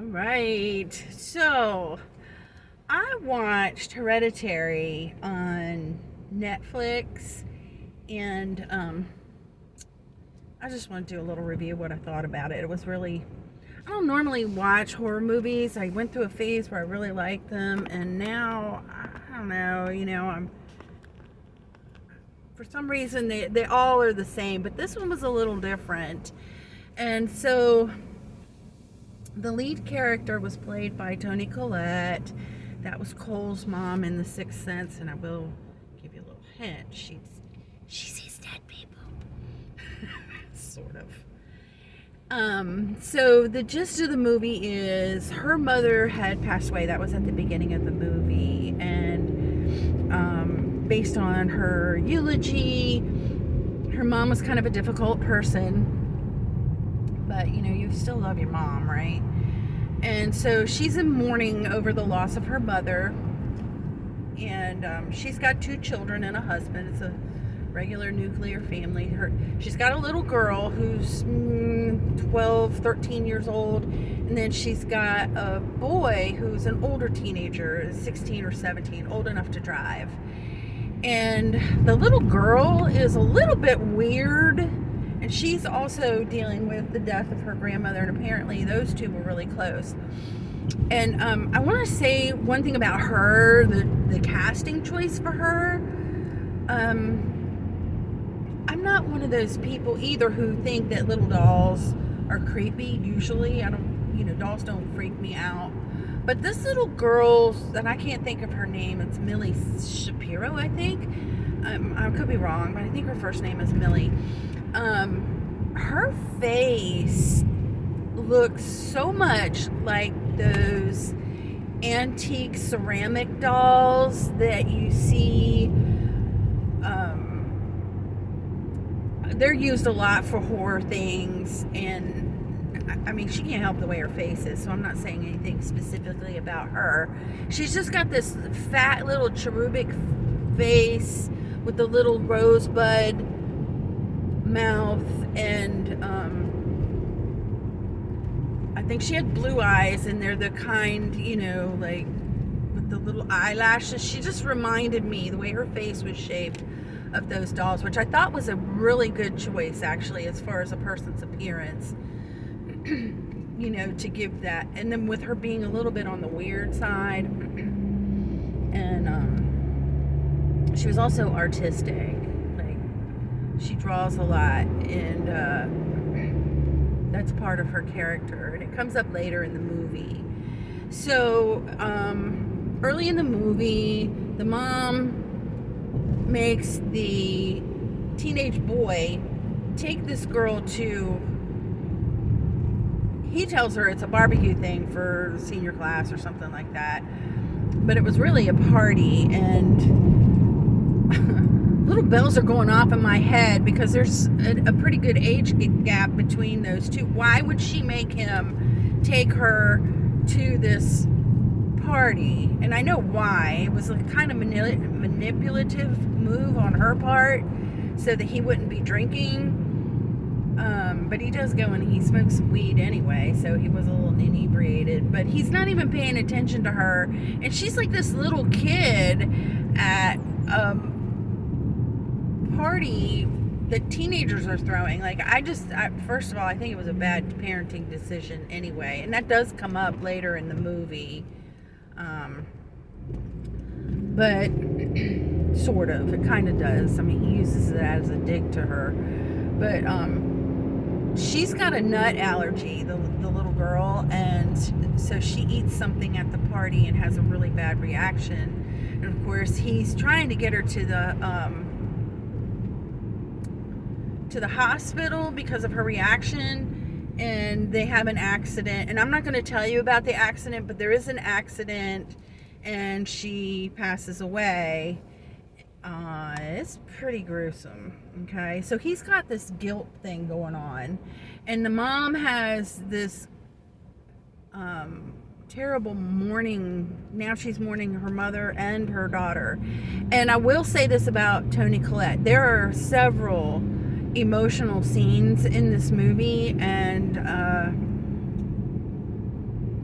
All right. So, I watched Hereditary on Netflix, and I just want to do a little review of what I thought about it. It was really, I don't normally watch horror movies. I went through a phase where I really liked them, and now, I don't know, for some reason, they all are the same, but this one was a little different. And so, the lead character was played by Toni Collette. That was Cole's mom in The Sixth Sense, and I will give you a little hint. She sees dead people. Sort of. So the gist of the movie is her mother had passed away. That was at the beginning of the movie, and based on her eulogy, her mom was kind of a difficult person, but you still love your mom, right? And so she's in mourning over the loss of her mother, and she's got 2 children and a husband. It's a regular nuclear family. She's got a little girl who's 12, 13 years old, and then she's got a boy who's an older teenager, 16 or 17, old enough to drive. And the little girl is a little bit weird, and she's also dealing with the death of her grandmother, and apparently those two were really close. And I want to say one thing about her, the casting choice for her. I'm not one of those people either who think that little dolls are creepy. Usually, dolls don't freak me out. But this little girl, and I can't think of her name, it's Millie Shapiro, I think. I could be wrong, but I think her first name is Millie. Her face looks so much like those antique ceramic dolls that you see. They're used a lot for horror things, and I mean, she can't help the way her face is, so I'm not saying anything specifically about her. She's just got this fat little cherubic face with the little rosebud mouth, and I think she had blue eyes, and they're the kind, like with the little eyelashes. She just reminded me, the way her face was shaped, of those dolls, which I thought was a really good choice, actually, as far as a person's appearance. To give that, and then with her being a little bit on the weird side, and she was also artistic. Like, she draws a lot, and that's part of her character, and it comes up later in the movie. So early in the movie, the mom makes the teenage boy take this girl to, he tells her it's a barbecue thing for senior class or something like that, but it was really a party, and little bells are going off in my head because there's a pretty good age gap between those two. Why would she make him take her to this party? And I know why. It was a kind of manipulative move on her part so that he wouldn't be drinking. But he does go and he smokes some weed anyway, so he was a little inebriated. But he's not even paying attention to her, and she's like this little kid at a party that teenagers are throwing. Like, first of all, I think it was a bad parenting decision anyway, and that does come up later in the movie. But sort of, it kind of does. I mean, he uses it as a dig to her, but she's got a nut allergy, the little girl, and so she eats something at the party and has a really bad reaction. And of course, he's trying to get her to the hospital because of her reaction, and they have an accident. And I'm not going to tell you about the accident, but there is an accident, and she passes away. It's pretty gruesome. Okay, so he's got this guilt thing going on, and the mom has this terrible mourning. Now she's mourning her mother and her daughter. And I will say this about Toni Collette: there are several emotional scenes in this movie, and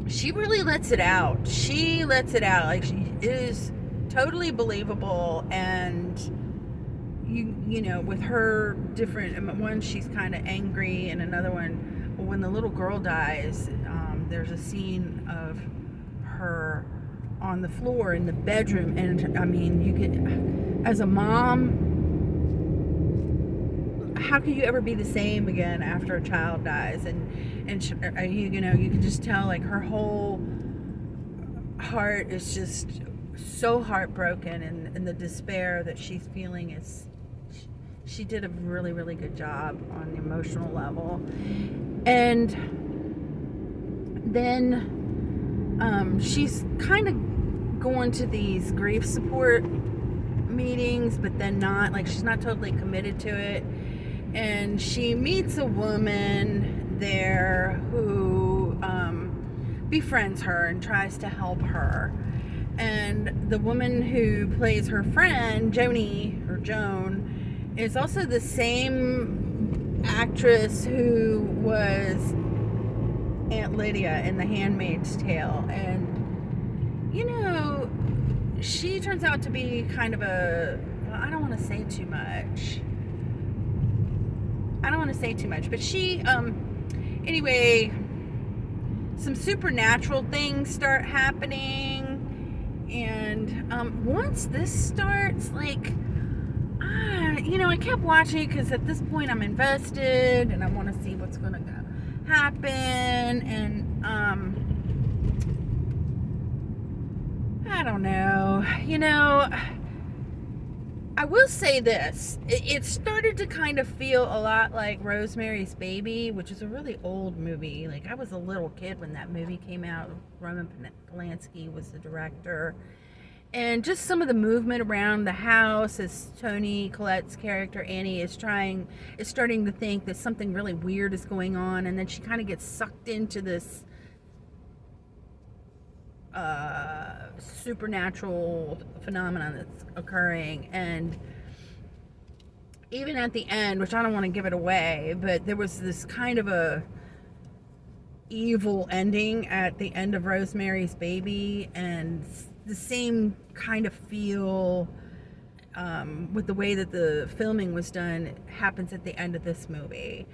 she really lets it out. She lets it out. Like, she is totally believable. And you know, with her different, one, she's kind of angry, and another one, when the little girl dies, there's a scene of her on the floor in the bedroom, and I mean, you can, as a mom, how can you ever be the same again after a child dies? And she, you know, you can just tell, like, her whole heart is just so heartbroken, and the despair that she's feeling is, she did a really, really good job on the emotional level. And then she's kind of going to these grief support meetings, but then not, like, she's not totally committed to it. And she meets a woman there who befriends her and tries to help her. And the woman who plays her friend, Joni, or Joan, is also the same actress who was Aunt Lydia in The Handmaid's Tale. And, you know, she turns out to be kind of a, well, I don't want to say too much. But she, anyway, some supernatural things start happening. And once this starts, like, you know, I kept watching it because at this point I'm invested and I want to see what's going to happen. And I don't know, you know, I will say this, it started to kind of feel a lot like Rosemary's Baby, which is a really old movie. Like, I was a little kid when that movie came out. Roman Polanski was the director. And just some of the movement around the house as Toni Collette's character, Annie, is starting to think that something really weird is going on. And then she kind of gets sucked into this supernatural phenomenon that's occurring. And even at the end, which I don't want to give it away, but there was this kind of a evil ending at the end of Rosemary's Baby, and the same kind of feel with the way that the filming was done happens at the end of this movie.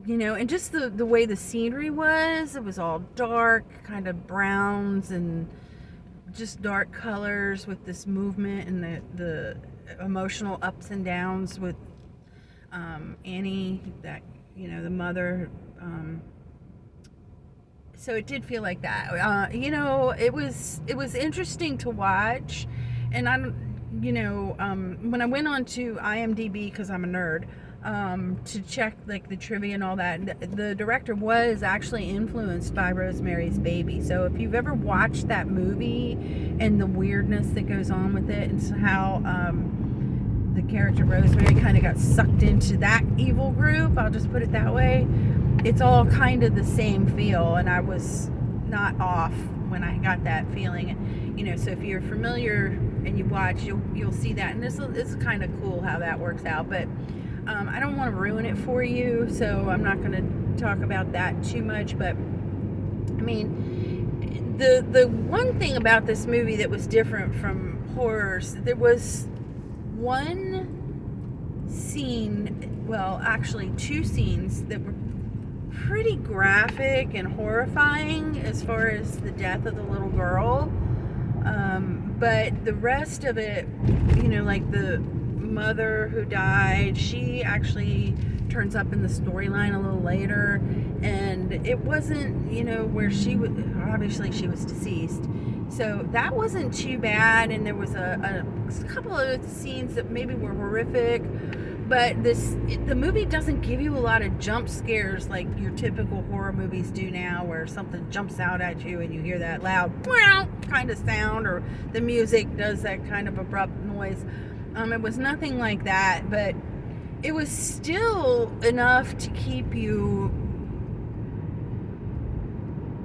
You know, and just the way the scenery was, it was all dark, kind of browns and just dark colors with this movement and the emotional ups and downs with Annie, that, you know, the mother. So it did feel like that. You know, it was interesting to watch. And you know, when I went on to IMDb, because I'm a nerd, to check, like, the trivia and all that, the director was actually influenced by Rosemary's Baby. So if you've ever watched that movie and the weirdness that goes on with it, and how the character Rosemary kind of got sucked into that evil group, I'll just put it that way, it's all kind of the same feel, and I was not off when I got that feeling. You know, so if you're familiar and you watch, you'll see that, and this is kind of cool how that works out. But I don't want to ruin it for you, so I'm not going to talk about that too much. But I mean, the one thing about this movie that was different from horrors, there was one scene, well, actually two scenes, that were pretty graphic and horrifying as far as the death of the little girl. But the rest of it, you know, like the mother who died, she actually turns up in the storyline a little later, and it wasn't, you know, where she was, obviously she was deceased, so that wasn't too bad. And there was a couple of scenes that maybe were horrific, but the movie doesn't give you a lot of jump scares like your typical horror movies do now, where something jumps out at you and you hear that loud kind of sound, or the music does that kind of abrupt noise. It was nothing like that, but it was still enough to keep you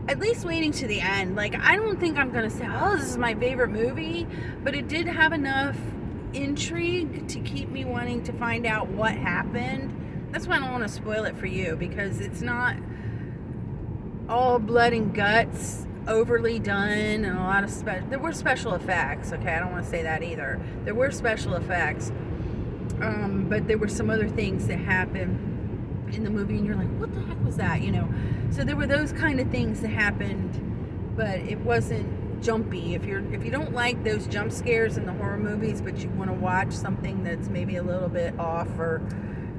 at least waiting to the end. Like, I don't think I'm gonna say, oh, this is my favorite movie, but it did have enough intrigue to keep me wanting to find out what happened. That's why I don't want to spoil it for you, because it's not all blood and guts, overly done, and a lot of there were special effects. Okay, I don't want to say that either. There were special effects, but there were some other things that happened in the movie, and you're like, what the heck was that? You know. So there were those kind of things that happened, but it wasn't jumpy. If you don't like those jump scares in the horror movies, but you want to watch something that's maybe a little bit off, or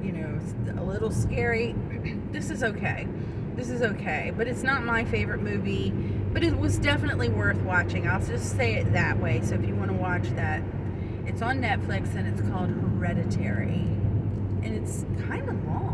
you know, a little scary, this is okay. This is okay, but it's not my favorite movie, but it was definitely worth watching. I'll just say it that way. So if you want to watch that, it's on Netflix, and it's called Hereditary, and it's kind of long.